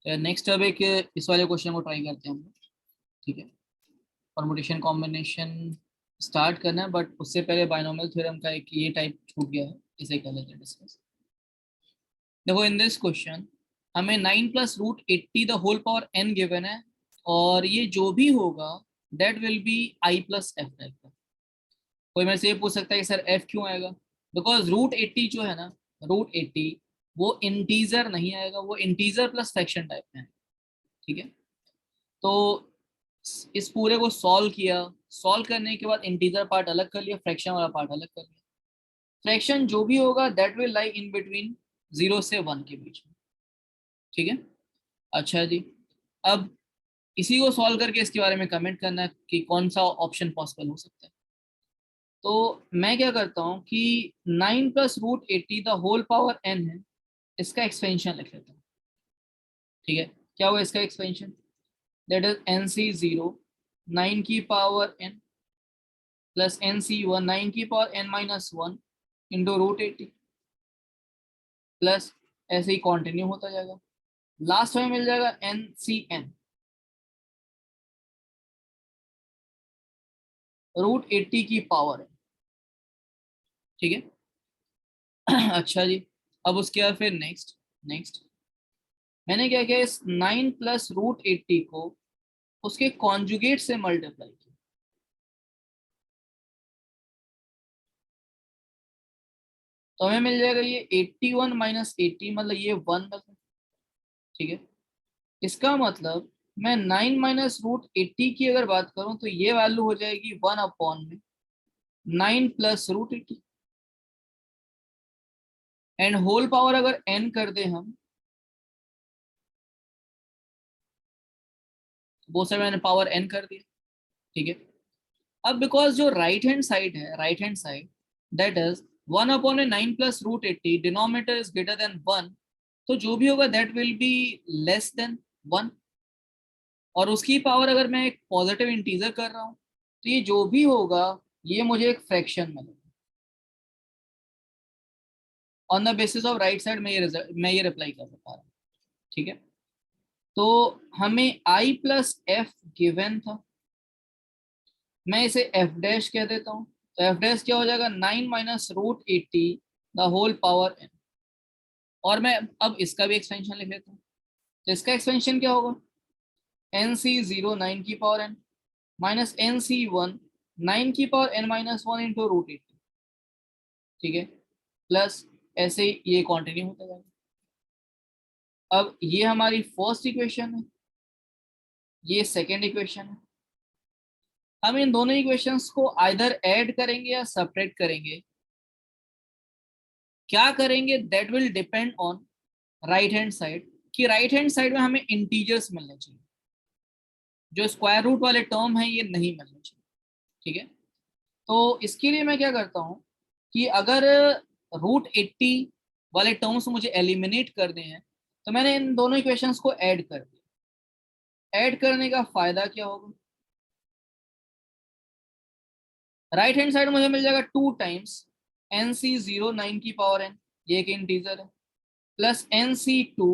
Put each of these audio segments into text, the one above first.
Next अब एक इस वाले क्वेश्चन को ट्राई करते हैं हम लोग। ठीक है, परमुटेशन कॉम्बिनेशन स्टार्ट करना है, बट उससे पहले बाइनोमियल थ्योरम का एक ये टाइप छूट गया है, इसे कर लेते हैं डिस्कस। देखो, इन दिस क्वेश्चन हमें 9 + √80 the whole power n given है, और ये जो भी होगा that will B i+f type का। कोई मेरे से ये पूछ सकता है कि सर f क्यों आएगा? बिकॉज √80 जो है ना, √80 वो इंटीजर नहीं आएगा, वो इंटीजर प्लस फ्रैक्शन टाइप में है। ठीक है, तो इस पूरे को सॉल्व किया, सॉल्व करने के बाद इंटीजर पार्ट अलग कर लिया, फ्रैक्शन वाला पार्ट अलग कर लिया। फ्रैक्शन जो भी होगा that will lie in between 0 से 1 के बीच में। ठीक है, अच्छा जी। अब इसी को सॉल्व करके इसके बारे में कमेंट करना है कि कौन सा ऑप्शन पॉसिबल हो सकता है। तो मैं क्या करता हूँ कि 9 + √80 द होल पावर n है, इसका एक्सपेंशन लिख लेता हूँ। ठीक है, क्या हुआ इसका एक्सपेंशन? दैट इज NC0 9 की पावर n प्लस NC1 9 की पावर n-1 इंटू √80 प्लस ऐसे ही कंटिन्यू होता जाएगा। लास्ट में मिल जाएगा NCn √80 की पावर है। ठीक है अच्छा जी। अब उसके बाद फिर नेक्स्ट नेक्स्ट मैंने क्या किया, इस 9 + √80 को उसके कॉन्जुगेट से मल्टीप्लाई किया। तो हमें मिल जाएगा ये 81 - 80, मतलब ये 1 बचा। ठीक है, इसका मतलब मैं 9 - √80 की अगर बात करूं तो ये वैल्यू हो जाएगी 1/में 9 + √80, एंड होल पावर अगर n कर दे हम, वो सब मैंने पावर n कर दिया। ठीक है, अब बिकॉज जो राइट हैंड साइड है, right hand side that is 1/में 9 + √80, डिनोमिनेटर इज ग्रेटर देन 1, तो जो भी होगा that will be less than 1। और उसकी पावर अगर मैं एक पॉजिटिव इंटीजर कर रहा हूँ तो ये जो भी होगा ये मुझे एक फ्रैक्शन मिलेगा। On the basis of right side मैं ये रिप्लाई कर पा रहा हूँ। ठीक है, तो हमें i+f गिवन था, मैं इसे f डैश कह देता हूँ। तो f डैश क्या हो जाएगा? 9 - √80 द होल पावर n। और मैं अब इसका भी एक्सपेंशन लिख लेता हूँ। तो इसका एक्सपेंशन क्या होगा? NC0 9 की पावर n माइनस NC1 9 की पावर n-1 इंटू √80। ठीक है, प्लस ऐसे ही ये कंटिन्यू होता जाएगा। अब ये हमारी फर्स्ट इक्वेशन है, ये सेकेंड इक्वेशन है। हम इन दोनों इक्वेशंस को आइदर ऐड करेंगे या सब्ट्रैक्ट करेंगे। क्या करेंगे that will depend on right hand side, कि राइट हैंड साइड में हमें इंटीजर्स मिलने चाहिए, जो स्क्वायर रूट वाले टर्म है ये नहीं मिलने चाहिए। ठीक है, तो इसके लिए मैं क्या करता हूँ कि अगर √80 वाले टर्म्स मुझे एलिमिनेट करने हैं तो मैंने इन दोनों इक्वेशंस को ऐड कर दिया। ऐड करने का फायदा क्या होगा? राइट हैंड साइड मुझे मिल जाएगा 2 टाइम्स NC0 9 की पावर n, ये एक इंटीजर है, प्लस NC2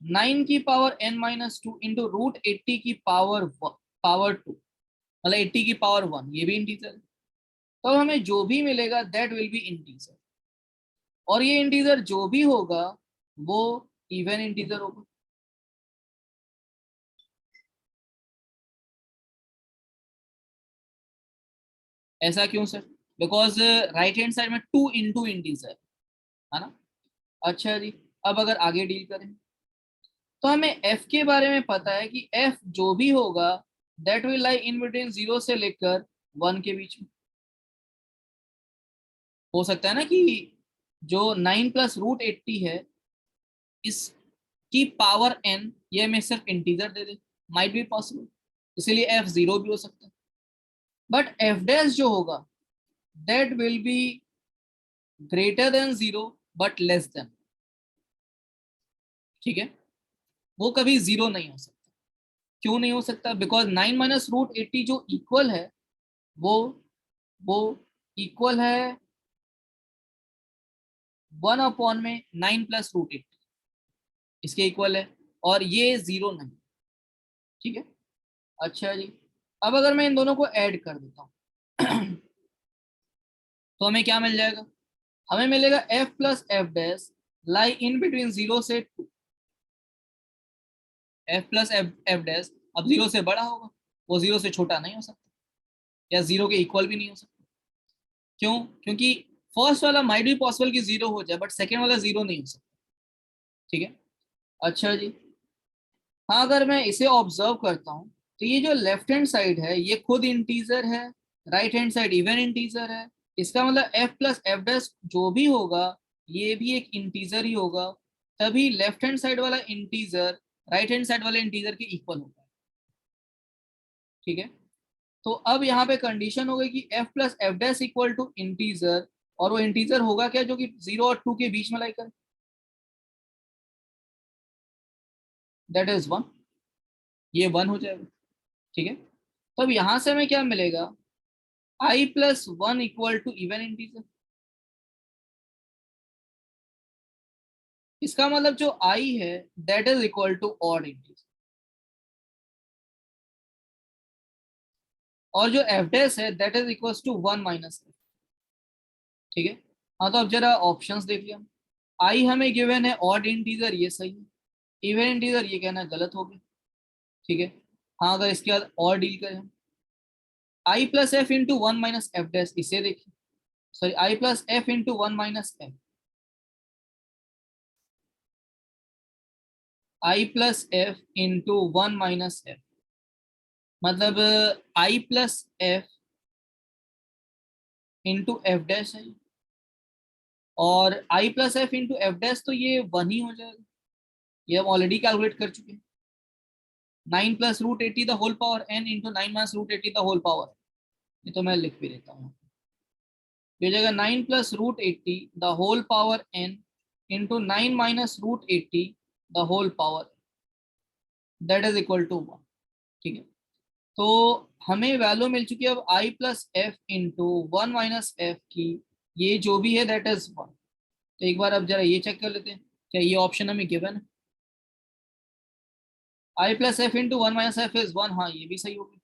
9 की पावर n-2 इंटू √80 की पावर 2, मतलब 80 की पावर 1, ये भी इंटीजर है। तो हमें जो भी मिलेगा दैट विल बी इंटीजर, और ये इंटीजर जो भी होगा वो इवन इंटीजर होगा। ऐसा क्यों sir? Because right hand side में 2 इंटीजर है ना। अच्छा जी, अब अगर आगे डील करें तो हमें f के बारे में पता है कि f जो भी होगा that will lie in between 0 से लेकर 1 के बीच में। हो सकता है ना कि जो 9 + √80 है इसकी पावर n ये मैं सिर्फ integer they they, might be possible, इसीलिए f 0 भी हो सकता है। बट f डैश जो होगा that will be greater than 0 but less than. ठीक है, वो कभी 0 नहीं हो सकता। क्यों नहीं हो सकता? बिकॉज 9 - √80 जो इक्वल है वो वो इक्वल है 1/में 9 + √80, इसके इक्वल है। और ये 0 नहीं, ठीक है। अच्छा जी, अब अगर मैं इन दोनों को ऐड कर देता हूँ तो हमें क्या मिल जाएगा? हमें मिलेगा f plus f dash lie in between 0 से 2। f प्लस एफ डैश अब 0 से बड़ा होगा, वो 0 से छोटा नहीं हो सकता, या 0 के इक्वल भी नहीं हो सकता। क्यों? क्योंकि फर्स्ट वाला माइट भी पॉसिबल कि 0 हो जाए, बट सेकेंड वाला 0 नहीं हो सकता, ठीक है। अच्छा जी, हाँ अगर मैं इसे ऑब्जर्व करता हूँ तो ये जो लेफ्ट हैंड साइड है ये खुद इंटीजर है, right hand side even integer है। इसका मतलब f प्लस एफ डैश जो भी होगा ये भी एक इंटीजर ही होगा, तभी लेफ्ट हैंड साइड वाला इंटीजर राइट हैंड साइड वाले इंटीजर के इक्वल होगा, ठीक है। तो अब यहाँ पे कंडीशन हो गई कि f plus f dash equal to integer, और वो इंटीजर होगा क्या जो कि 0 और 2 के बीच में लाई करे, दैट इज 1, ये 1 हो जाएगा, ठीक है। तो अब यहाँ से हमें क्या मिलेगा? i plus 1 equal to even integer. इसका मतलब जो i है that is equal to odd integer, और जो एफ डैश है that is equal to 1 minus f, ठीक है। हाँ तो अब जरा ऑप्शंस देख लिया, i हमें गिवन है ऑड इंटीजर, ये सही है। इवन इंटीजर ये कहना गलत हो गया, ठीक है। हाँ अगर इसके बाद और डील करें, i plus F into 1 minus F dash, इसे देखिए, sorry i plus F into 1 minus f, i plus F into 1 minus F, मतलब i plus F into F dash है, और i plus F into F dash तो ये 1 ही हो जाएगा, ये हम ऑलरेडी कैलकुलेट कर चुके हैं। 9 plus root 80 the whole power n into 9 minus root 80 the whole power, ये तो मैं लिख भी देता हूँ, ये हो जाएगा 9 plus root 80 the whole power n into 9 minus root 80 the whole power, that is equal to 1, ठीक है। तो हमें वैल्यू मिल चुकी है अब i plus F into 1 minus f की, ये जो भी है दैट इज 1। तो एक बार अब जरा ये चेक कर लेते हैं, क्या ये ऑप्शन हमें गिवन है? i plus F into 1 minus F is 1, हाँ ये भी सही होगी।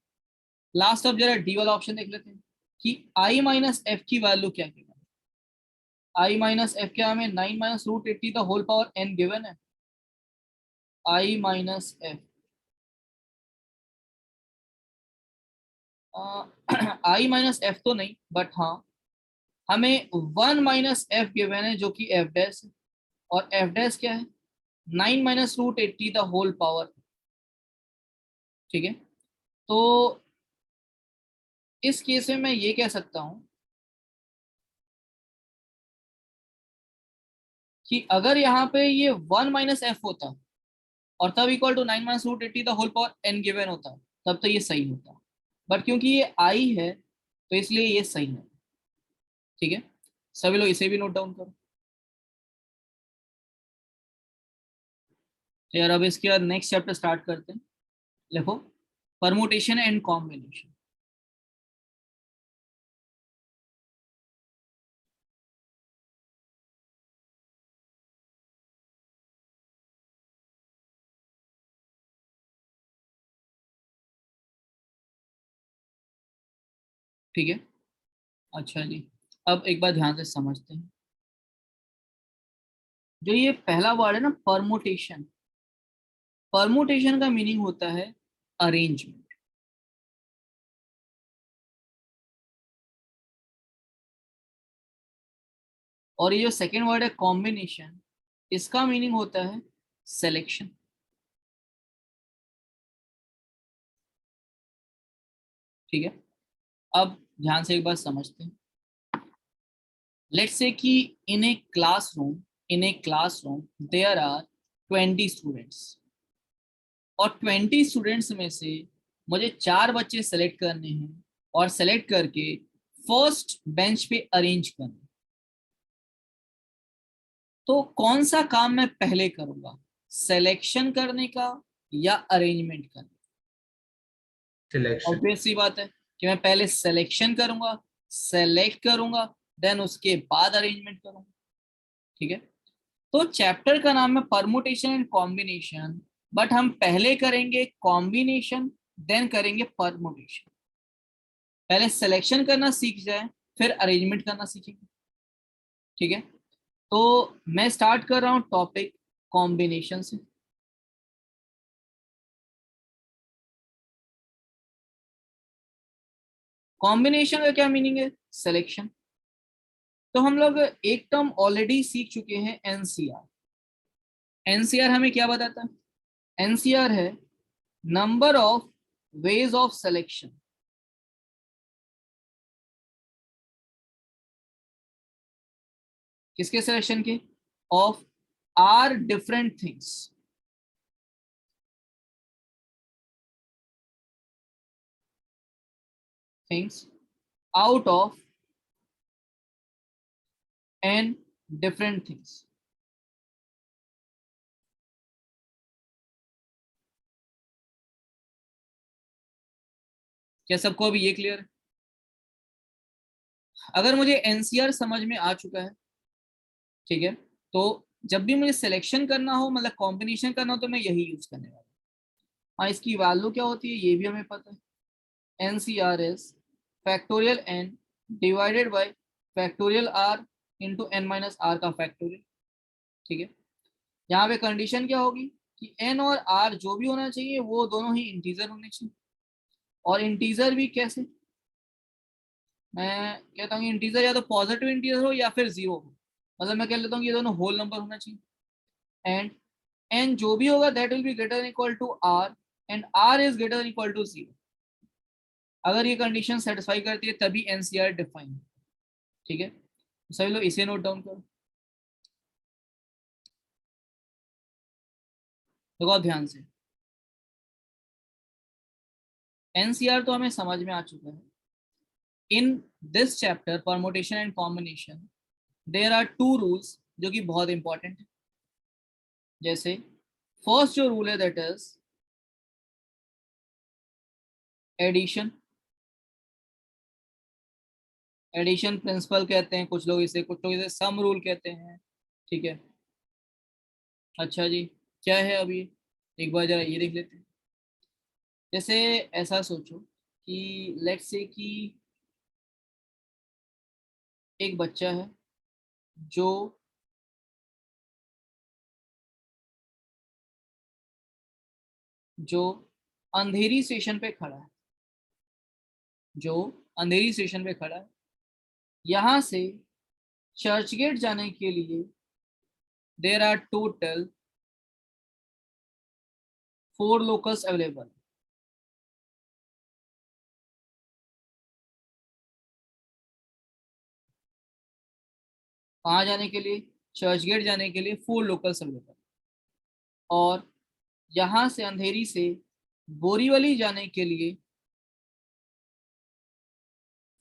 लास्ट अब जरा डी वाला ऑप्शन देख लेते हैं कि i माइनस एफ की वैल्यू क्या गिवन है। i माइनस एफ क्या हमें 9 minus root 80 the whole power n given है, i minus f i minus f तो नहीं, बट हाँ हमें 1 माइनस एफ गिवन है जो कि एफ डैश है, और एफ डैश क्या है? 9 minus root 80 the whole power, ठीक है। तो इस केस में मैं ये कह सकता हूं कि अगर यहाँ पे ये 1 माइनस एफ होता और तब equal to 9 minus root 80 the whole power n given होता, तब तो ये सही होता, बट क्योंकि ये आई है तो इसलिए ये सही है, ठीक है। सभी लोग इसे भी नोट डाउन करो। तो यार अब इसके बाद नेक्स्ट चैप्टर स्टार्ट करते हैं, देखो परमुटेशन एंड कॉम्बिनेशन। ठीक है, अच्छा जी, अब एक बार ध्यान से समझते हैं, जो ये पहला वर्ड है ना परमुटेशन, परमुटेशन का मीनिंग होता है अरेंजमेंट, और ये जो सेकेंड वर्ड है कॉम्बिनेशन, इसका मीनिंग होता है सिलेक्शन, ठीक है। अब ध्यान से एक बार समझते हैं, लेट्स से कि in a classroom there are 20 students, और 20 स्टूडेंट्स में से मुझे 4 बच्चे सेलेक्ट करने हैं और सेलेक्ट करके फर्स्ट बेंच पे अरेंज करना है। तो कौन सा काम मैं पहले करूंगा, सिलेक्शन करने का या अरेंजमेंट करने का? सिलेक्शन। ऑब्वियस सी बात है कि मैं पहले सिलेक्शन करूंगा, सेलेक्ट करूंगा, देन उसके बाद अरेंजमेंट करूंगा, ठीक है। तो चैप्टर का नाम है परमुटेशन एंड कॉम्बिनेशन, बट हम पहले करेंगे कॉम्बिनेशन, देन करेंगे परमुटेशन। पहले सिलेक्शन करना सीख जाए, फिर अरेंजमेंट करना सीखेंगे। ठीक है, तो मैं स्टार्ट कर रहा हूं टॉपिक कॉम्बिनेशन से। कॉम्बिनेशन का क्या मीनिंग है? सिलेक्शन। तो हम लोग एक टर्म ऑलरेडी सीख चुके हैं, एनसीआर। एनसीआर हमें क्या बताता है? एनसीआर है number of ways of selection. किसके सिलेक्शन के? Of r different things. Things out of n different things. क्या सबको अभी ये क्लियर है? अगर मुझे एनसीआर समझ में आ चुका है, ठीक है, तो जब भी मुझे सिलेक्शन करना हो, मतलब कॉम्बिनेशन करना हो, तो मैं यही यूज करने वाला हूँ। हाँ, इसकी वैल्यू क्या होती है ये भी हमें पता है। NCr is factorial n divided by factorial r into n minus r का फैक्टोरियल। ठीक है, यहाँ पे कंडीशन क्या होगी कि एन और आर जो भी होना चाहिए वो दोनों ही इंटीजर होने चाहिए। और इंटीजर भी कैसे? मैं कहता हूँ इंटीजर या तो पॉजिटिव इंटीजर हो या फिर जीरो हो। मतलब मैं कह लेता हूँ ये दोनों होल नंबर होना चाहिए। एंड एन जो भी होगा that will be greater equal to r, and r is greater equal to zero. अगर ये कंडीशन सेटिस्फाई करती है तभी एनसीआर डिफाइन। ठीक है, तो सभी लोग इसे नोट डाउन करो, देखो ध्यान से। एनसीआर तो हमें समझ में आ चुका है। In this chapter permutation and combination there are two rules जो कि बहुत इंपॉर्टेंट है। जैसे फर्स्ट जो रूल है that is addition. Addition principle कहते हैं कुछ लोग इसे सम रूल कहते हैं। ठीक है, अच्छा जी, क्या है अभी, एक बार जरा ये देख लेते हैं। जैसे ऐसा सोचो कि लेट्स से कि एक बच्चा है जो जो अंधेरी स्टेशन पे खड़ा है, जो अंधेरी स्टेशन पे खड़ा है। यहाँ से चर्च गेट जाने के लिए there are total 4 locals available. कहाँ जाने के लिए? चर्च गेट जाने के लिए 4 लोकल्स अवेलेबल। और यहाँ से अंधेरी से बोरीवली जाने के लिए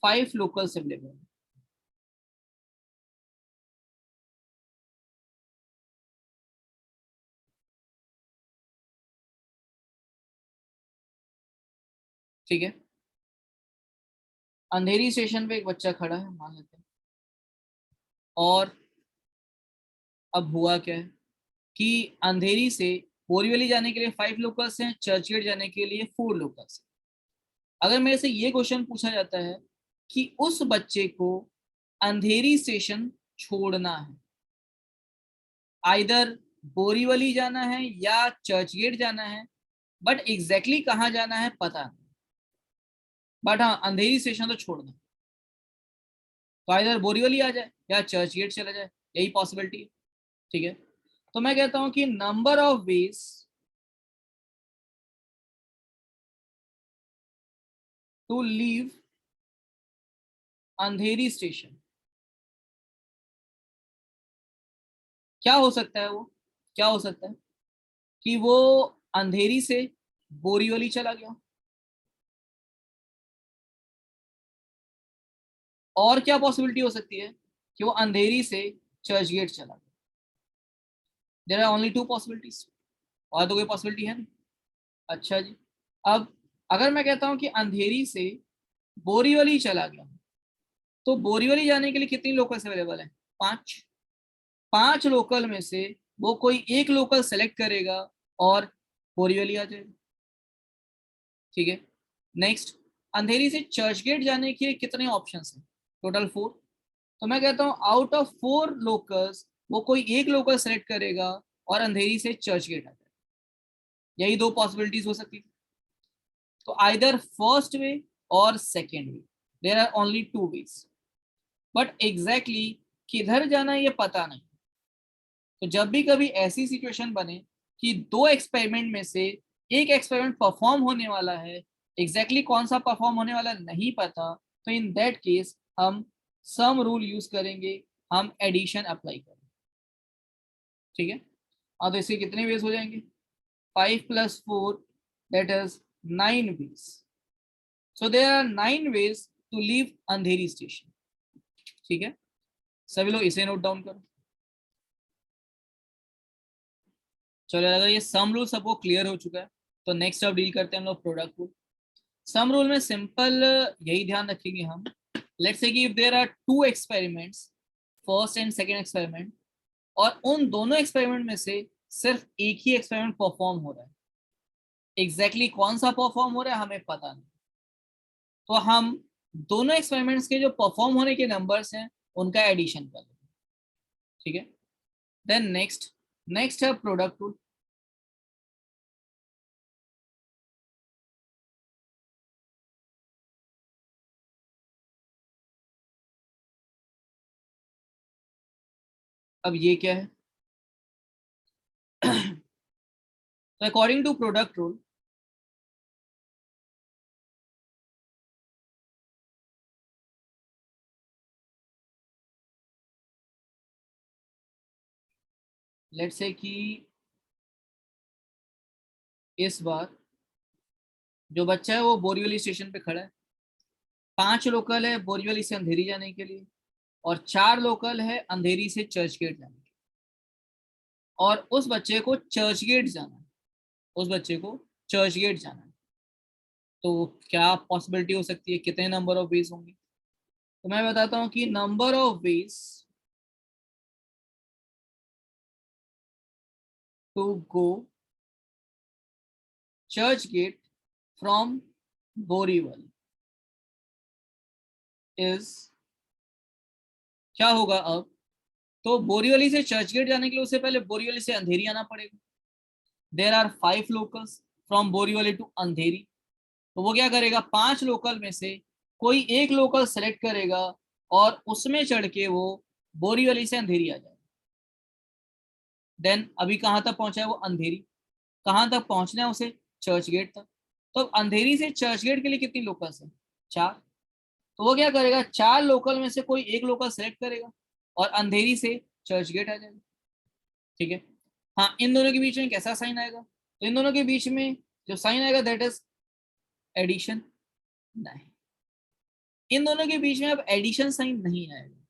5 लोकल्स अवेलेबल। ठीक है, अंधेरी स्टेशन पे एक बच्चा खड़ा है मान लेते हैं। और अब हुआ क्या है कि अंधेरी से बोरीवली जाने के लिए 5 लोकल्स हैं, चर्चगेट जाने के लिए 4 लोकल्स हैं। अगर मेरे से ये क्वेश्चन पूछा जाता है कि उस बच्चे को अंधेरी स्टेशन छोड़ना है, आइदर बोरीवली जाना है या चर्चगेट जाना है, बट एग्जैक्टली कहाँ जाना है पता नहीं, बट हाँ अंधेरी स्टेशन तो छोड़ना। तो आइदर बोरीवली आ जाए या चर्चगेट चला जाए, यही पॉसिबिलिटी है। ठीक है, तो मैं कहता हूं कि number of ways to leave Andheri station, क्या हो सकता है वो? क्या हो सकता है कि वो अंधेरी से बोरीवली चला गया। और क्या पॉसिबिलिटी हो सकती है कि वो अंधेरी से चर्चगेट चला गया। देयर आर ओनली 2 पॉसिबिलिटीज, और तो कोई पॉसिबिलिटी है नहीं। अच्छा जी, अब अगर मैं कहता हूं कि अंधेरी से बोरीवली चला गया, तो बोरीवली जाने के लिए कितनी लोकल्स अवेलेबल है? 5। 5 लोकल में से वो कोई एक लोकल सेलेक्ट करेगा और बोरीवली आ जाएगा। ठीक है, नेक्स्ट, अंधेरी से चर्च गेट जाने के कितने ऑप्शन हैं? टोटल 4। तो मैं कहता हूँ आउट ऑफ 4 लोकल्स वो कोई एक लोकल सेलेक्ट करेगा और अंधेरी से चर्च गेट आ जाएगा। यही दो पॉसिबिलिटीज हो सकती है। तो आइदर फर्स्ट वे और second way, there are only 2 ways, but exactly किधर जाना ये पता नहीं। तो जब भी कभी ऐसी सिचुएशन बने कि दो एक्सपेरिमेंट में से एक एक्सपेरिमेंट परफॉर्म होने वाला है, एग्जैक्टली कौन सा परफॉर्म होने वाला नहीं पता, तो इन दैट केस हम सम रूल यूज करेंगे, हम एडिशन अप्लाई करेंगे। ठीक है, और तो इसके कितने वेज हो जाएंगे? 5 + 4 that is 9 ways. So there are 9 ways to leave Andheri station. ठीक है, सभी लोग इसे नोट डाउन करो। चलो, अगर ये सम रूल सबको क्लियर हो चुका है तो नेक्स्ट अब डील करते हैं हम लोग प्रोडक्ट रूल। सम रूल में सिंपल यही ध्यान रखेंगे हम, लेट्स से कि if there are 2 experiments, first and second experiment, और उन दोनों एक्सपेरिमेंट में से सिर्फ एक ही एक्सपेरिमेंट परफॉर्म हो रहा है, एग्जैक्टली कौन सा परफॉर्म हो रहा है हमें पता नहीं, तो हम दोनों एक्सपेरिमेंट्स के जो परफॉर्म होने के नंबर्स हैं उनका एडिशन कर लेंगे। ठीक है, देन नेक्स्ट, नेक्स्ट है प्रोडक्ट रूल। अब ये क्या है? तो according to product rule, let's say कि इस बार जो बच्चा है वो बोरीवली स्टेशन पे खड़ा है, 5 लोकल है बोरीवली से अंधेरी जाने के लिए, और 4 लोकल है अंधेरी से चर्च गेट जाने के लिए, और उस बच्चे को चर्च गेट जाना है, उस बच्चे को चर्च गेट जाना है। तो क्या पॉसिबिलिटी हो सकती है, कितने नंबर ऑफ वेज होंगे? तो मैं बताता हूँ कि number of ways to go Churchgate from Borivali is, क्या होगा अब? तो बोरीवली से चर्च गेट जाने के लिए उससे पहले बोरीवली से अंधेरी आना पड़ेगा। There are 5 locals from Borivali to Andheri. तो वो क्या करेगा, 5 लोकल में से कोई एक लोकल सेलेक्ट करेगा और उसमें चढ़ के वो बोरीवली से अंधेरी आ जाएगा। देन अभी कहाँ तक पहुंचा है वो? अंधेरी। कहाँ तक पहुंचना है उसे? चर्च गेट तक। तो अंधेरी से चर्च गेट के लिए कितनी लोकल्स है? 4। तो वो क्या करेगा, 4 लोकल में से कोई एक लोकल सेलेक्ट करेगा और अंधेरी से चर्च गेट आ जाएगा। ठीक है, हाँ, इन दोनों के बीच में कैसा साइन आएगा? तो इन दोनों के बीच में जो साइन आएगा दैट इज एडिशन। नहीं, इन दोनों के बीच में अब एडिशन साइन नहीं आएगा।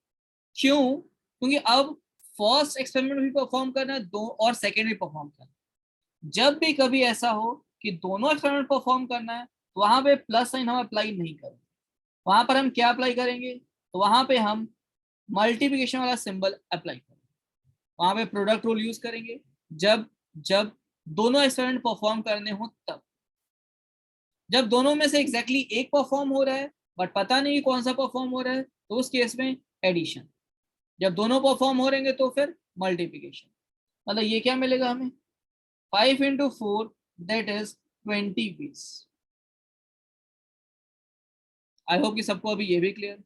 क्यों? क्योंकि अब फर्स्ट एक्सपेरिमेंट भी परफॉर्म करना है, दो और सेकेंड भी परफॉर्म करना है। जब भी कभी ऐसा हो कि दोनों एक्सपेरिमेंट परफॉर्म करना है तो वहां पे प्लस साइन हम अप्लाई नहीं करेंगे। वहां पर हम क्या अप्लाई करेंगे? तो वहां पे हम मल्टीप्लिकेशन वाला सिंबल अप्लाई करेंगे, वहां पे प्रोडक्ट रूल यूज करेंगे। जब जब दोनों एक्सपेरिमेंट परफॉर्म करने हो तब, जब दोनों में से एग्जैक्टली एक परफॉर्म हो रहा है बट पता नहीं कौन सा परफॉर्म हो रहा है, तो उस केस में एडिशन। जब दोनों परफॉर्म हो रहेंगे तो फिर मल्टीप्लिकेशन। मतलब ये क्या मिलेगा हमें? 5 × 4 that is 20 piece. I hope कि सबको अभी ये भी क्लियर।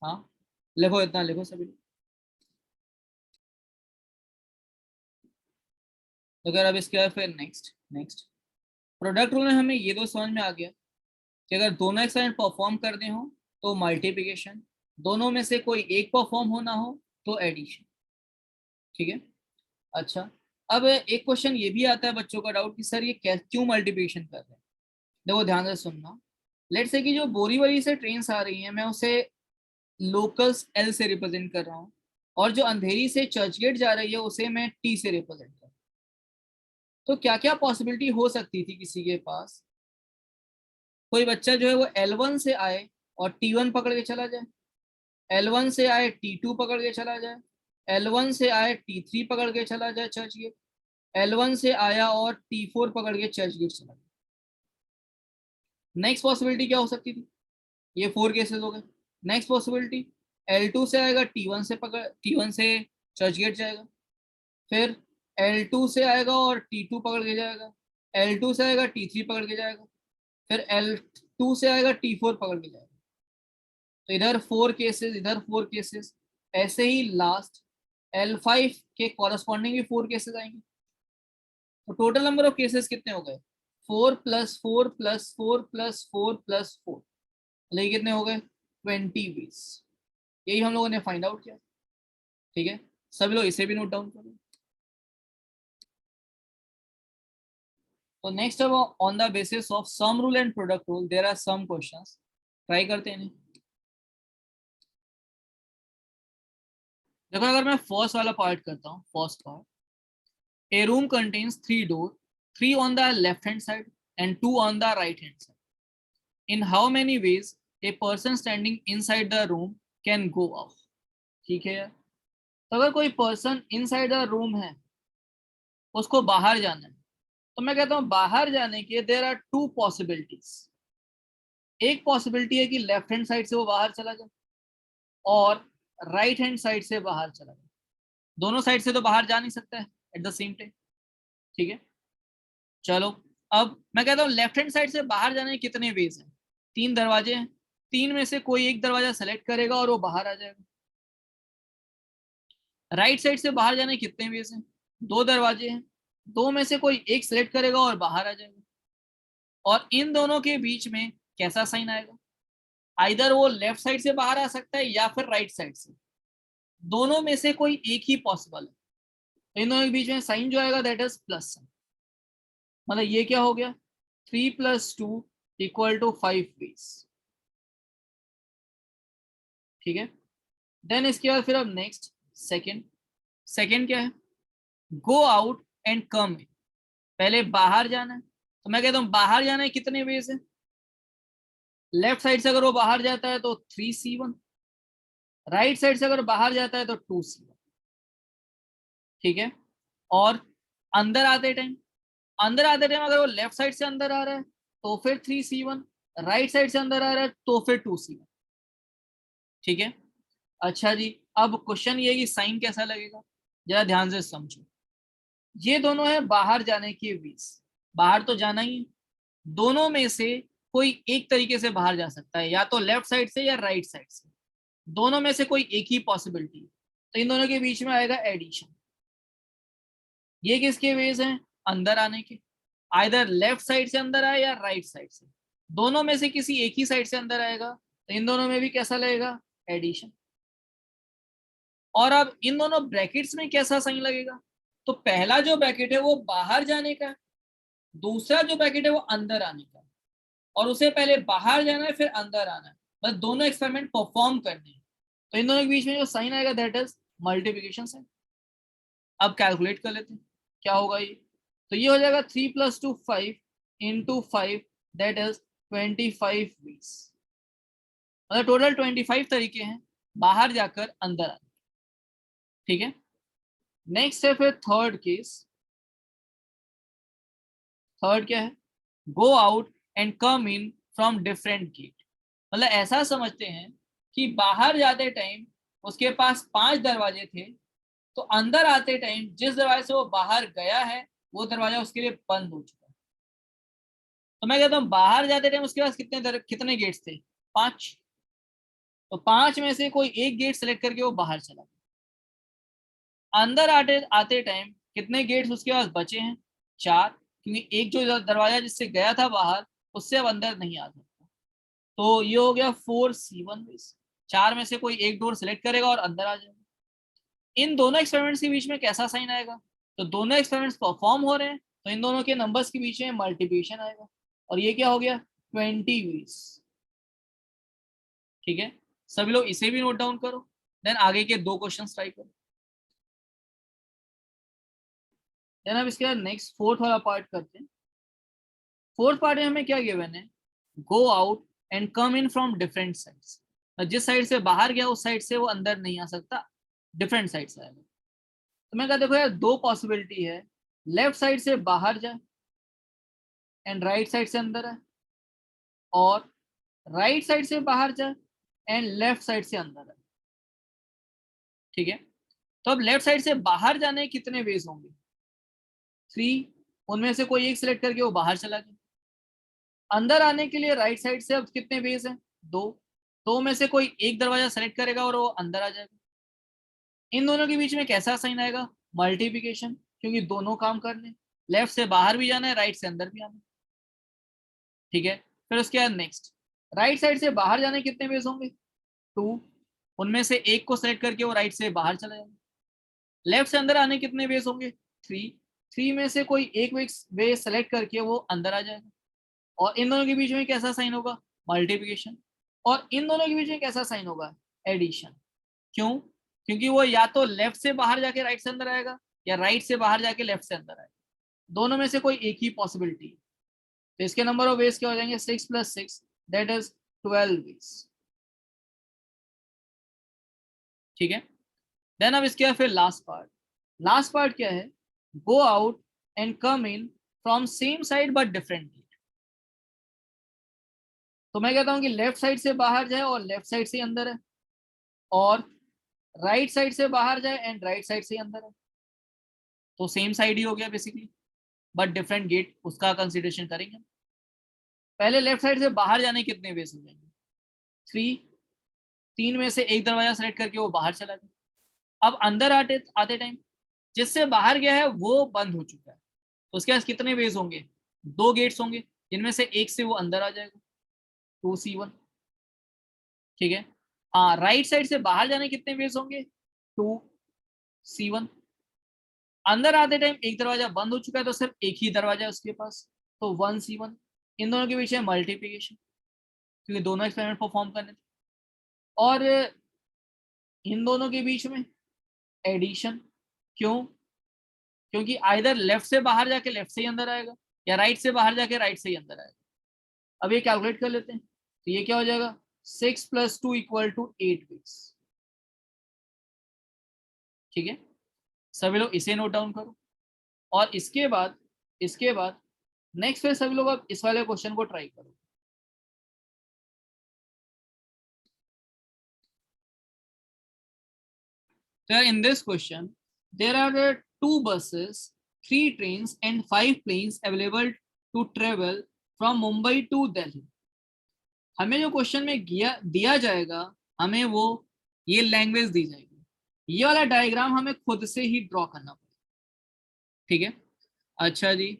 हाँ, लिखो, इतना लिखो सभी। तो अगर अब इसके बाद फिर नेक्स्ट, नेक्स्ट प्रोडक्ट रूल में हमें ये दो समझ में आ गया कि अगर दोनों एक्सपेरिमेंट परफॉर्म करने हो तो मल्टीप्लिकेशन, दोनों में से कोई एक परफॉर्म होना हो तो एडिशन। ठीक है, अच्छा, अब एक क्वेश्चन ये भी आता है बच्चों का डाउट कि सर ये क्यों मल्टीप्लिकेशन कर रहे हैं? देखो ध्यान से सुनना। लेट्स से कि जो बोरीवली से ट्रेन आ रही है मैं उसे लोकल्स एल से रिप्रेजेंट कर रहा हूँ, और जो अंधेरी से चर्चगेट जा रही है उसे मैं टी से रिप्रेजेंट कर रहा हूँ। तो क्या क्या पॉसिबिलिटी हो सकती थी किसी के पास? कोई बच्चा जो है वो L1 से आए और T1 पकड़ के चला जाए, L1 से आए T2 पकड़ के चला जाए, L1 से आए T3 पकड़ के चला जाए चर्च गेट। L1 से आया और T4 पकड़ के चर्च गेट चला गया। नेक्स्ट पॉसिबिलिटी क्या हो सकती थी? ये 4 केसेस हो गए। नेक्स्ट पॉसिबिलिटी, L2 से आएगा, T1 से चर्च गेट जाएगा, फिर L2 से आएगा और T2 पकड़ के जाएगा, L2 से आएगा T3 पकड़ के जाएगा, फिर L2 से आएगा T4 पकड़ के जाएगा। तो इधर 4 केसेस, इधर 4 केसेस, ऐसे ही लास्ट L5 के कॉरस्पॉन्डिंग भी 4 केसेस आएंगे। तो टोटल नंबर ऑफ केसेस कितने हो गए? 4 + 4 + 4 + 4 + 4, मतलब कितने हो गए? 20 वेज। यही हम लोगों ने फाइंड आउट किया। ठीक है, सभी लोग इसे भी नोट डाउन करो। तो नेक्स्ट अब on the basis of sum rule and product rule there are some questions, try करते हैं। देखो अगर मैं फर्स्ट वाला पार्ट करता हूँ, first part, A room contains 3 doors, 3 on the left hand side and 2 on the right hand side. In how many ways a person standing inside the room can go out? ठीक है यार, तो अगर कोई person inside the room है, उसको बाहर जाना है, तो मैं कहता हूँ बाहर जाने के देयर आर 2 पॉसिबिलिटीज। एक पॉसिबिलिटी है कि लेफ्ट हैंड साइड से वो बाहर चला जाए और राइट हैंड साइड से बाहर चला जाए। दोनों साइड से तो बाहर जा नहीं सकता है एट द सेम टाइम। ठीक है, चलो अब मैं कहता हूँ लेफ्ट हैंड साइड से बाहर जाने के कितने वेज हैं? 3 दरवाजे हैं, 3 में से कोई एक दरवाजा सेलेक्ट करेगा और वो बाहर आ जाएगा। राइट साइड से बाहर जाने के कितने वेज हैं? 2 दरवाजे हैं, 2 में से कोई एक सेलेक्ट करेगा और बाहर आ जाएगा। और इन दोनों के बीच में कैसा साइन आएगा? आइदर वो लेफ्ट साइड से बाहर आ सकता है या फिर राइट साइड से, दोनों में से कोई एक ही पॉसिबल है। तो इन दोनों के बीच में साइन जो आएगा दैट इज प्लस साइन। मतलब ये क्या हो गया? 3 + 2 = 5 वेज। ठीक है, देन इसके बाद फिर अब नेक्स्ट सेकंड क्या है? गो आउट एंड कम इन। पहले बाहर जाना है, तो मैं कहता हूं बाहर जाना है कितने वेज है? लेफ्ट साइड से अगर वो बाहर जाता है तो 3C1, राइट साइड से अगर बाहर जाता है तो 2C1। ठीक है, और अंदर आते टाइम अगर वो लेफ्ट साइड से अंदर आ रहा है तो फिर 3C1, राइट साइड से अंदर आ रहा है तो फिर 2C1। ठीक है, अच्छा जी, अब क्वेश्चन ये है कि साइन कैसा लगेगा, जरा ध्यान से समझो। ये दोनों है बाहर जाने के वेज, बाहर तो जाना ही है, दोनों में से कोई एक तरीके से बाहर जा सकता है, या तो लेफ्ट साइड से या राइट साइड से, दोनों में से कोई एक ही पॉसिबिलिटी है। तो इन दोनों के बीच में आएगा एडिशन। ये किसके वेज हैं? अंदर आने के, आइदर लेफ्ट साइड से अंदर आए या राइट साइड से, दोनों में से किसी एक ही साइड से अंदर आएगा, तो इन दोनों में भी कैसा लगेगा? एडिशन। और अब इन दोनों ब्रैकेट्स में कैसा साइन लगेगा? तो पहला जो ब्रैकेट है वो बाहर जाने का, दूसरा जो ब्रैकेट है वो अंदर आने का, और उसे पहले बाहर जाना है फिर अंदर आना है, बस दोनों एक्सपेरिमेंट परफॉर्म करने हैं। तो इन दोनों के बीच में जो साइन आएगा दैट इज मल्टीप्लिकेशन साइन। अब कैलकुलेट कर लेते हैं क्या होगा ये। तो ये हो जाएगा 3 + 2 5 × 5 दैट इज 25 वेज। मतलब टोटल 25 तरीके हैं बाहर जाकर अंदर आने। ठीक है, नेक्स्ट है फिर थर्ड केस। थर्ड क्या है? Go out and come in from different gate. मतलब ऐसा समझते हैं कि बाहर जाते टाइम उसके पास 5 दरवाजे थे, तो अंदर आते टाइम जिस दरवाजे से वो बाहर गया है वो दरवाजा उसके लिए बंद हो चुका है। तो मैं कहता हूँ बाहर जाते टाइम उसके पास कितने गेट्स थे? 5। तो 5 में से कोई एक गेट सेलेक्ट करके वो बाहर चला गया। अंदर आते आते टाइम कितने गेट्स उसके पास बचे हैं? 4, क्योंकि एक जो दरवाजा जिससे गया था बाहर उससे अब अंदर नहीं आ सकता। तो ये हो गया 4C1 वेज। 4 में से कोई एक डोर सेलेक्ट करेगा और अंदर आ जाएगा। इन दोनों एक्सपेरिमेंट्स के बीच में कैसा साइन आएगा? तो दोनों एक्सपेरिमेंट्स परफॉर्म हो रहे हैं, तो इन दोनों के नंबर्स के बीच में मल्टीप्लिकेशन आएगा, और ये क्या हो गया? 20 वेज। ठीक है, सभी लोग इसे भी नोट डाउन करो, देन आगे के 2 क्वेश्चन ट्राई करो। देन अब इसके बाद नेक्स्ट फोर्थ वाला पार्ट करते हैं। फोर्थ पार्ट में हमें क्या गिवन है? Go out and come in from different sides. जिस साइड से बाहर गया उस साइड से वो अंदर नहीं आ सकता, डिफरेंट साइड से आएगा। तो मैं कहा देखो यार 2 पॉसिबिलिटी है लेफ्ट साइड से बाहर जाए एंड राइट साइड से अंदर आए, और राइट साइड से बाहर जाए एंड लेफ्ट साइड से अंदर आए। ठीक है, तो अब लेफ्ट साइड से बाहर जाने के कितने वेज होंगे? 3, उनमें से कोई एक सिलेक्ट करके वो बाहर चला जाए। अंदर आने के लिए राइट साइड से अब कितने वेज हैं? 2, दो में से कोई एक दरवाजा सेलेक्ट करेगा और वो अंदर आ जाएगा। इन दोनों के बीच में कैसा साइन आएगा? मल्टीप्लिकेशन, क्योंकि दोनों काम करने, लेफ्ट से बाहर भी जाना है, राइट से अंदर भी आना है। ठीक है, फिर उसके बाद नेक्स्ट, राइट साइड से बाहर जाने कितने वेज होंगे? 2, उनमें से एक को सेलेक्ट करके वो राइट से बाहर चला जाएगा। लेफ्ट से अंदर आने कितने वेज होंगे? 3, 3 में से कोई एक वे सेलेक्ट करके वो अंदर आ जाएगा। और इन दोनों के बीच में कैसा साइन होगा? मल्टीप्लिकेशन। और इन दोनों के बीच में कैसा साइन होगा? एडिशन। क्यों? क्योंकि वो या तो लेफ्ट से बाहर जाके राइट से अंदर आएगा, या राइट से बाहर जाके लेफ्ट से अंदर आएगा। दोनों में से कोई एक ही पॉसिबिलिटी है। तो इसके नंबर ऑफ वेज क्या हो जाएंगे? 6 + 6 दैट इज 12 वेज। ठीक है, देन अब इसके बाद फिर लास्ट पार्ट क्या है? Go out and come in from same side but different gate. तो मैं कहता हूं कि लेफ्ट साइड से बाहर जाए और लेफ्ट साइड से अंदर है, और राइट साइड से बाहर जाए एंड राइट साइड से अंदर है। तो सेम साइड ही हो गया बेसिकली, बट डिफरेंट गेट, उसका कंसिडरेशन करेंगे। पहले लेफ्ट साइड से बाहर जाने कितने वेज हो जाएंगे? 3, 3 में से एक दरवाजा सेलेक्ट करके वो बाहर चला गया। अब अंदर आते आते टाइम जिससे बाहर गया है वो बंद हो चुका है, तो उसके पास कितने वेज होंगे? 2 गेट्स होंगे, जिनमें से एक से वो अंदर आ जाएगा, 2C1। ठीक है, हाँ, राइट साइड से बाहर जाने कितने वेज होंगे? 2C1। अंदर आते टाइम एक दरवाजा बंद हो चुका है, तो सिर्फ एक ही दरवाजा है उसके पास, तो 1C1। इन दोनों के बीच में मल्टीप्लिकेशन, क्योंकि दोनों एक्सपेरिमेंट परफॉर्म करने थे। और इन दोनों के बीच में एडिशन। क्यों? क्योंकि आइदर लेफ्ट से बाहर जाके लेफ्ट से ही अंदर आएगा, या राइट से बाहर जाके राइट से ही अंदर आएगा। अब ये कैलकुलेट कर लेते हैं, तो ये क्या हो जाएगा? 6 + 2 = 8 वेज। ठीक है, सभी लोग इसे नोट डाउन करो। और इसके बाद नेक्स्ट पे सभी लोग अब इस वाले क्वेश्चन को ट्राई करो। So in this question, there are 2 buses, 3 trains, and 5 planes available to travel from Mumbai to Delhi. हमें जो क्वेश्चन में दिया जाएगा, हमें वो ये लैंग्वेज दी जाएगी। ये वाला डायग्राम हमें खुद से ही ड्रॉ करना पड़ेगा। ठीक है, अच्छा जी,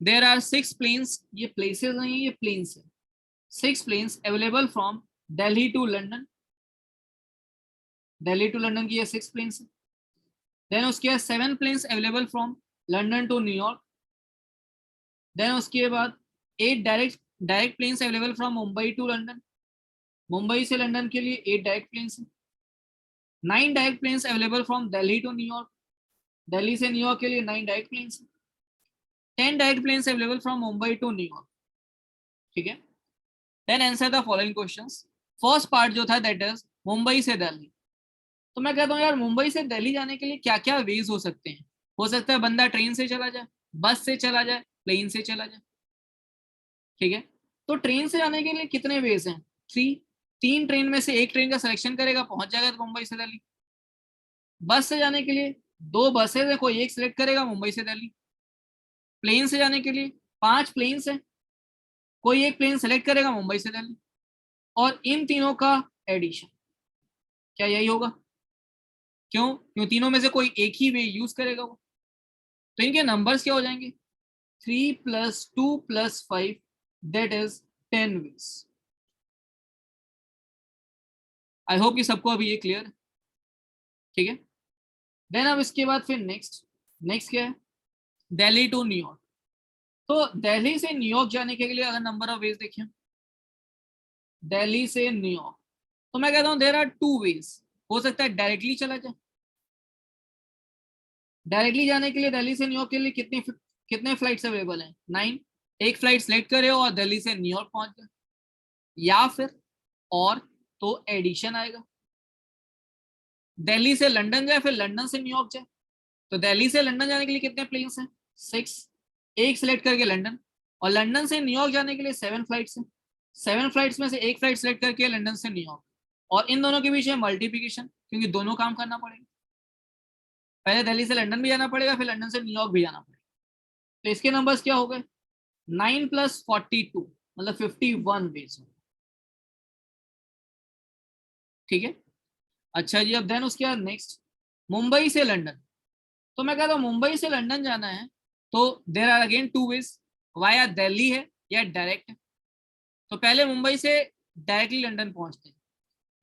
देर आर 6 प्लेन्स, ये प्लेसेस नहीं है, ये प्लेन्स है। 6 planes available from Delhi to London. Delhi to London की ये 6 प्लेन्स है। देन उसके बाद 7 planes available from London to New York. Then उसके बाद 8 direct planes available from Mumbai to London. Mumbai से लंदन के लिए 8 डायरेक्ट प्लेन्स हैं। 9 direct planes available from Delhi to New York. Delhi से न्यूयॉर्क के लिए 9 डायरेक्ट प्लेन्स हैं। 10 direct planes available from Mumbai to New York. ठीक है, then answer the following questions. First part जो था दैट इज मुंबई से दिल्ली। तो मैं कहता हूँ यार, मुंबई से दिल्ली जाने के लिए क्या क्या वेज हो सकते हैं? हो सकता है बंदा ट्रेन से चला जाए, बस से चला जाए, प्लेन से चला जाए। ठीक है, तो ट्रेन से जाने के लिए कितने वेज हैं? 3, 3 ट्रेन में से एक ट्रेन का सिलेक्शन करेगा, पहुंच जाएगा तो मुंबई से दिल्ली। बस से जाने के लिए 2 बसेज है, कोई एक सिलेक्ट करेगा, मुंबई से दिल्ली। प्लेन से जाने के लिए 5 प्लेन्स है, कोई एक प्लेन सेलेक्ट करेगा, मुंबई से दिल्ली। और इन तीनों का एडिशन, क्या यही होगा? क्यों? क्यों तीनों में से कोई एक ही वे यूज करेगा वो। तो इनके नंबर्स क्या हो जाएंगे? 3 + 2 + 5 that is 10 ways. I hope कि सबको अभी ये क्लियर है। ठीक है, देन अब इसके बाद फिर नेक्स्ट क्या है? Delhi to New York. तो दिल्ली से न्यूयॉर्क जाने के लिए अगर नंबर ऑफ वेज देखें, दिल्ली से न्यूयॉर्क, तो मैं कहता हूं देयर आर 2 वेज। हो सकता है डायरेक्टली चला जाए। डायरेक्टली जाने के लिए दिल्ली से न्यूयॉर्क के लिए कितने फ्लाइट्स अवेलेबल हैं? 9। एक फ्लाइट सेलेक्ट करे और दिल्ली से न्यूयॉर्क पहुंच गए। या फिर और तो एडिशन आएगा, दिल्ली से लंदन जाए, फिर लंदन से न्यूयॉर्क जाए। तो दिल्ली से लंदन जाने के लिए कितने प्लेन्स हैं? 6, एक सिलेक्ट करके लंदन, और लंदन से न्यूयॉर्क जाने के लिए 7 फ्लाइट्स हैं, 7 फ्लाइट्स में से एक फ्लाइट सिलेक्ट करके लंदन से न्यूयॉर्क, और इन दोनों के बीच में मल्टीप्लिकेशन, क्योंकि दोनों काम करना पड़ेगा, पहले दिल्ली से लंदन भी जाना पड़ेगा, फिर लंदन से न्यूयॉर्क भी जाना पड़ेगा। तो इसके नंबर्स क्या हो गए, 9 + 42 मतलब 51 वेज। ठीक है, अच्छा जी, अब देन उसके बाद नेक्स्ट मुंबई से लंदन। तो मैं कहता हूँ मुंबई से लंदन जाना है तो there are again 2 ways, via Delhi है या डायरेक्ट है। तो पहले मुंबई से डायरेक्टली लंदन पहुंचते हैं,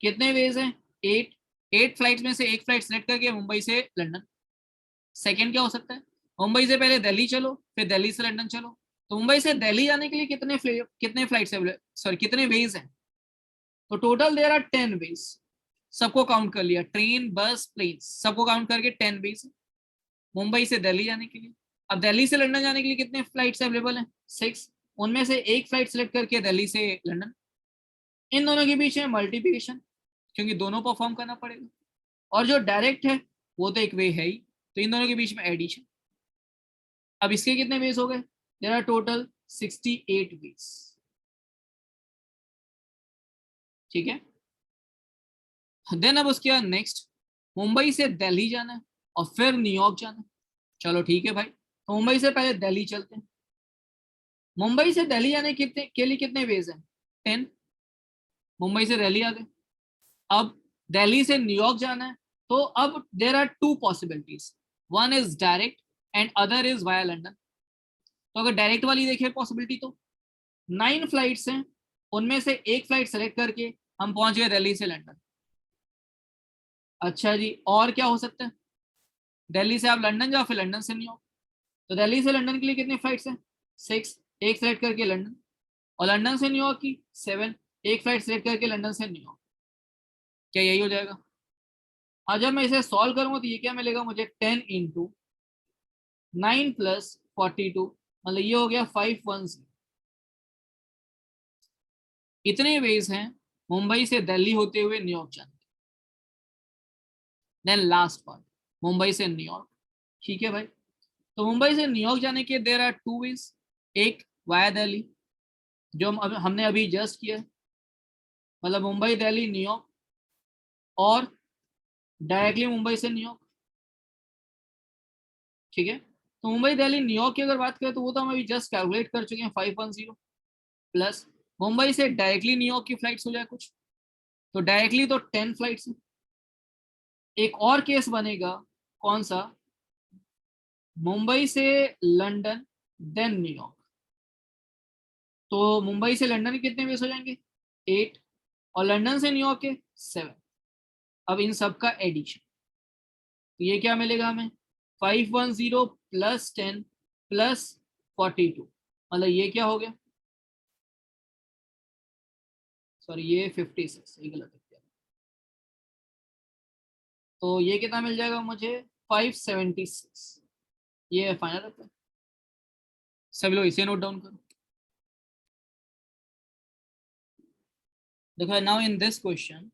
कितने वेज हैं, 8, 8 फ्लाइट्स में से एक फ्लाइट सेलेक्ट करके मुंबई से लंदन। सेकेंड क्या हो सकता है, मुंबई से पहले दिल्ली चलो, फिर दिल्ली से लंदन चलो। तो मुंबई से दिल्ली जाने के लिए कितने फ्लाइट्स अवेलेबल, सॉरी कितने वेज हैं, तो टोटल देर आर 10 वेज, सबको काउंट कर लिया, ट्रेन बस प्लेन सबको काउंट करके 10 वेज मुंबई से दिल्ली जाने के लिए। अब दिल्ली से लंदन जाने के लिए कितने फ्लाइट्स अवेलेबल हैं, 6, उनमें से एक फ्लाइट सेलेक्ट करके दिल्ली से लंदन, इन दोनों के बीच में मल्टीप्लिकेशन, क्योंकि दोनों परफॉर्म करना पड़ेगा, और जो डायरेक्ट है वो तो एक वे है ही, तो इन दोनों के बीच में एडिशन। अब इसके कितने वेज हो गए, देयर आर टोटल 68 वेज। ठीक है, देन अब उसके बाद नेक्स्ट मुंबई से दिल्ली जाना है और फिर न्यूयॉर्क जाना है। चलो ठीक है भाई, तो मुंबई से पहले दिल्ली चलते हैं। मुंबई से दिल्ली जाने के लिए कितने वेज हैं, 10, मुंबई से दिल्ली आ गए। अब दिल्ली से न्यूयॉर्क जाना है, तो अब there are 2 possibilities, one is direct and other is via London. तो अगर डायरेक्ट वाली देखिए पॉसिबिलिटी, तो 9 फ्लाइट्स हैं, उनमें से एक फ्लाइट सेलेक्ट करके हम पहुंच गए दिल्ली से लंदन। अच्छा जी, और क्या हो सकता है, दिल्ली से आप लंदन जाओ, फिर लंदन से न्यूयॉर्क। तो दिल्ली से लंदन के लिए कितनी फ्लाइट्स हैं, 6, एक सेलेक्ट करके लंदन, और लंदन से न्यूयॉर्क की 7, एक फ्लाइट सेलेक्ट करके लंदन से न्यूयॉर्क। क्या यही हो जाएगा, और जब मैं इसे सॉल्व करूंगा तो ये क्या मिलेगा मुझे, 10 × 9 + 42 मतलब ये हो गया 510। इतने वेज हैं मुंबई से दिल्ली होते हुए न्यूयॉर्क जाने। देन लास्ट पार्ट, मुंबई से न्यूयॉर्क। ठीक है भाई, तो मुंबई से न्यूयॉर्क जाने के देर आर 2 वेज, एक वाया दिल्ली जो हमने अभी जस्ट किया, मतलब मुंबई दिल्ली न्यूयॉर्क, और डायरेक्टली मुंबई से न्यूयॉर्क। ठीक है, तो मुंबई दिल्ली न्यूयॉर्क की अगर बात करें तो वो तो हम अभी जस्ट कैलकुलेट कर चुके हैं, 510 प्लस मुंबई से डायरेक्टली न्यूयॉर्क की फ्लाइट्स हो जाए कुछ, तो डायरेक्टली तो 10 फ्लाइट्स हैं। एक और केस बनेगा, कौन सा, मुंबई से लंदन देन न्यूयॉर्क। तो मुंबई से लंदन के कितने वेज हो जाएंगे, 8, और लंदन से न्यूयॉर्क के 7। अब इन सब का एडिशन, तो ये क्या मिलेगा हमें, 510 + 10 + 42 मतलब ये क्या हो गया, सॉरी ये 56, ये गलत है, तो ये कितना मिल जाएगा मुझे, 576। ये फाइनल रहता है, सभी लोग इसे नोट डाउन करो। देखो now in this question,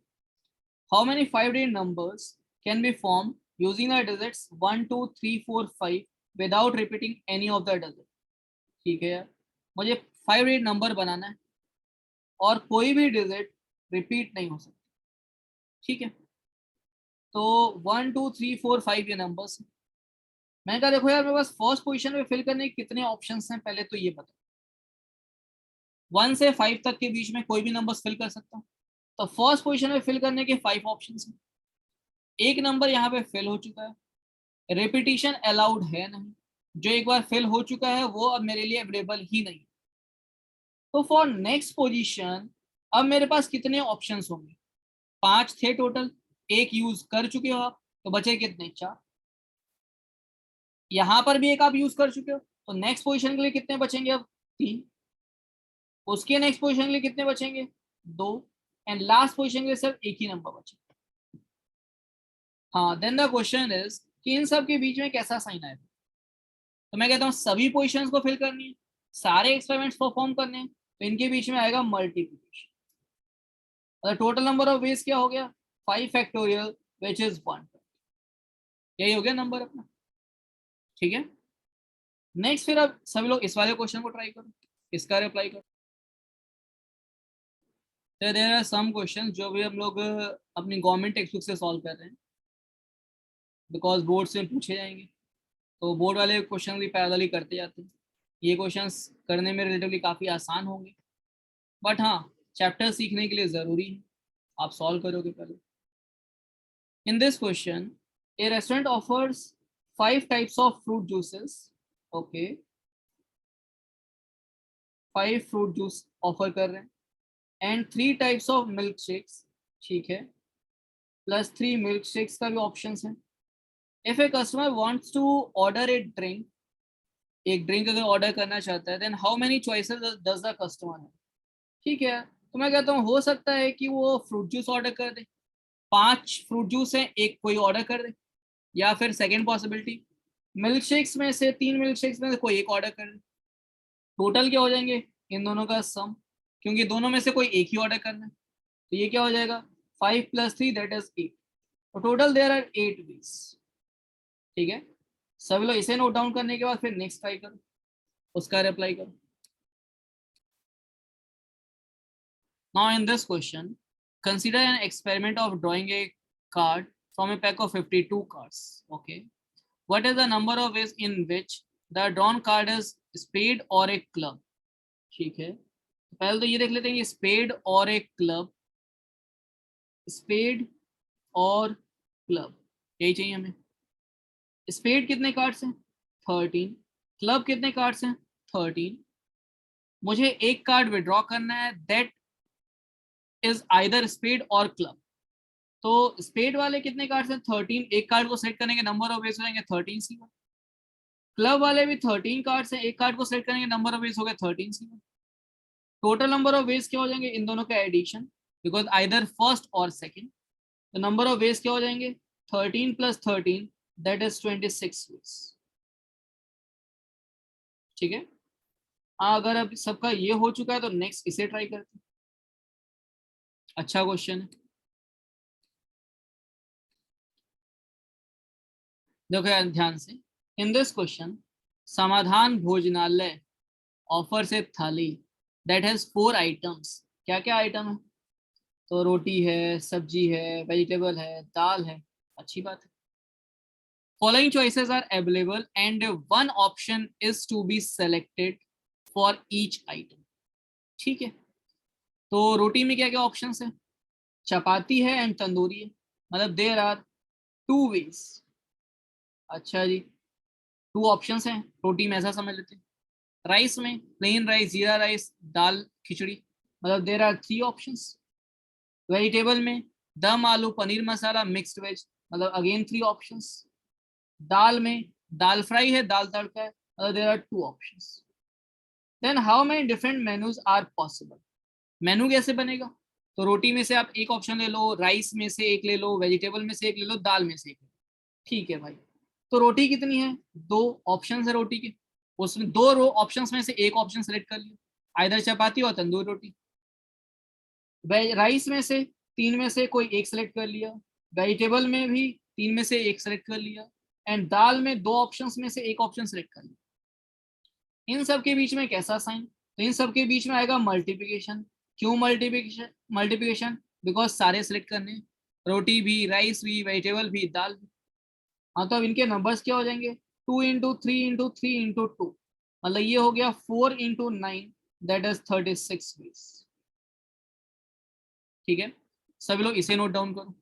how many 5-digit numbers can be formed using the digits 1 2 3 4 5 without repeating any of the digits। ठीक है यार, मुझे 5-digit नंबर बनाना है और कोई भी डिजिट रिपीट नहीं हो सकती। ठीक है, तो 1 2 3 4 5 ये नंबर्स। मैंने कहा देखो यार मेरे पास फर्स्ट पोजीशन में फिल करने के कितने ऑप्शंस हैं, पहले तो ये बताओ। 1 से 5 तक के बीच में कोई भी नंबर्स फिल कर सकता हूँ, तो फर्स्ट पोजीशन में फिल करने के 5 ऑप्शंस हैं। एक नंबर यहाँ पे फिल हो चुका है, रिपीटिशन अलाउड है नहीं, जो एक बार फिल हो चुका है वो अब मेरे लिए अवेलेबल ही नहीं। तो फॉर नेक्स्ट पोजीशन अब मेरे पास कितने ऑप्शंस होंगे, 5 थे टोटल, एक यूज कर चुके हो आप, तो बचे कितने, 4। यहां पर भी एक आप यूज कर चुके हो, तो नेक्स्ट पोजीशन के लिए कितने बचेंगे अब, 3। उसके नेक्स्ट पोजीशन के लिए कितने बचेंगे, 2, एंड लास्ट पोजीशन के लिए सिर्फ एक ही नंबर बचेगा। हाँ, देन द क्वेश्चन इज कि इन सब के बीच में कैसा साइन आएगा। तो मैं कहता हूँ सभी पोजीशंस को फिल करनी है, सारे एक्सपेरिमेंट्स परफॉर्म करने हैं, तो इनके बीच में आएगा मल्टीप्लिकेशन। और टोटल नंबर ऑफ वेज क्या हो गया, 5 फैक्टोरियल विच इज 1। यही हो गया नंबर अपना। ठीक है, नेक्स्ट फिर अब सभी लोग इस वाले क्वेश्चन को ट्राई करो, इसका रिप्लाई करो। तो देयर आर सम क्वेश्चन जो भी हम लोग अपनी गवर्नमेंट टेक्स्ट बुक से सॉल्व कर रहे हैं, बिकॉज बोर्ड से पूछे जाएंगे, तो बोर्ड वाले क्वेश्चन भी पैरेलली करते जाते हैं। ये क्वेश्चंस करने में रिलेटिवली काफ़ी आसान होंगे, बट हाँ चैप्टर सीखने के लिए ज़रूरी है, आप सॉल्व करोगे पहले। In this question A restaurant offers 5 types of fruit juices, okay 5 fruit juice offer कर रहे हैं and 3 types of milk shakes, ठीक है, प्लस 3 मिल्क शेक्स का भी ऑप्शन है। If a customer wants to order a drink, एक drink अगर ऑर्डर करना चाहता है, then how many choices does the customer है, ठीक है। तो मैं कहता हूँ हो सकता है कि वो फ्रूट जूस ऑर्डर कर दे, 5 फ्रूट जूस है, एक कोई ऑर्डर कर दे, या फिर सेकेंड पॉसिबिलिटी मिल्क शेक्स में से 3 मिल्क शेक्स में से कोई एक ऑर्डर कर दे। टोटल क्या हो जाएंगे इन दोनों का सम, क्योंकि दोनों में से कोई एक ही ऑर्डर करना है, तो ये क्या हो जाएगा 5 + 3 दैट इज 8, तो टोटल देयर आर 8 वेज, ठीक है। सभी लोग इसे नोट डाउन करने के बाद फिर नेक्स्ट ट्राई करो, उसका रिप्लाई करो। Now in this question, consider an experiment of drawing a card from a pack of 52 cards. Okay. What is the number of ways in which the drawn card is spade or a club? ठीक है, तो पहले तो ये देख लेते हैं कि स्पेड और एक क्लब, स्पेड और क्लब यही चाहिए हमें। स्पेड कितने कार्ड्स हैं 13, क्लब कितने कार्ड्स हैं 13, मुझे एक कार्ड विड्रॉ करना है दैट इज आइदर स्पेड और क्लब। तो स्पेड वाले कितने कार्ड्स हैं 13, एक कार्ड को सेलेक्ट करने के नंबर ऑफ वेज हो जाएंगे 13 C1। क्लब वाले भी 13 कार्ड्स हैं, एक कार्ड को सेलेक्ट करने के नंबर ऑफ वेज हो गए 13 C1। Total number of veg क्या हो जाएंगे इन दोनों का एडिशन, बिकॉज आइदर फर्स्ट और सेकंड, तो नंबर ऑफ वेज क्या हो जाएंगे 13 + 13 दैट इज 26 वेज, ठीक है। अगर अब सबका ये हो चुका है तो नेक्स्ट इसे ट्राई करते हैं। अच्छा क्वेश्चन है, देखो यार ध्यान से। इन दिस क्वेश्चन समाधान भोजनालय ऑफर्स ए थाली दैट हैज 4 आइटम्स, क्या क्या आइटम है, तो रोटी है, सब्जी है, वेजिटेबल है, दाल है, अच्छी बात है। Following choices are available and one option is to be selected for each item, ठीक है। तो रोटी में क्या क्या ऑप्शन है, चपाती है एंड तंदूरी है, मतलब देर आर 2 वेज। अच्छा जी, 2 ऑप्शंस हैं रोटी में, ऐसा समझ लेते हैं। राइस में plain rice, jeera rice, dal khichdi, मतलब देर आर 3 ऑप्शंस। वेजिटेबल में दम आलू पनीर मसाला मिक्स्ड वेज, मतलब अगेन 3 ऑप्शंस। दाल में दाल फ्राई है, दाल तड़का है, मतलब there are 2 options. Then how many different menus are possible, menu कैसे बनेगा, तो रोटी में से आप एक ऑप्शन ले लो, राइस में से एक ले लो, वेजिटेबल में से एक ले लो, दाल में से एक ले लो, ठीक है भाई। तो रोटी कितनी है 2 ऑप्शन है रोटी के, उसमें 2 ऑप्शन में से एक ऑप्शन सेलेक्ट कर लिया, आइदर चपाती और तंदूरी रोटी। राइस में से 3 में से कोई एक सेलेक्ट कर लिया, वेजिटेबल में भी 3 में से एक सेलेक्ट कर लिया, एंड दाल में 2 ऑप्शंस में से एक ऑप्शन सेलेक्ट कर लिया। इन सब के बीच में कैसा साइन, तो इन सब के बीच में आएगा मल्टीप्लिकेशन। क्यों मल्टीप्लिकेशन, मल्टीप्लिकेशन बिकॉज सारे सेलेक्ट करने, रोटी भी, राइस भी, वेजिटेबल भी, दाल भी। हाँ तो अब इनके नंबर्स क्या हो जाएंगे 2 × 3 × 3 × 2, मतलब ये हो गया 4 × 9 दैट इज 36 वेज, ठीक है। सभी लोग इसे नोट डाउन करो।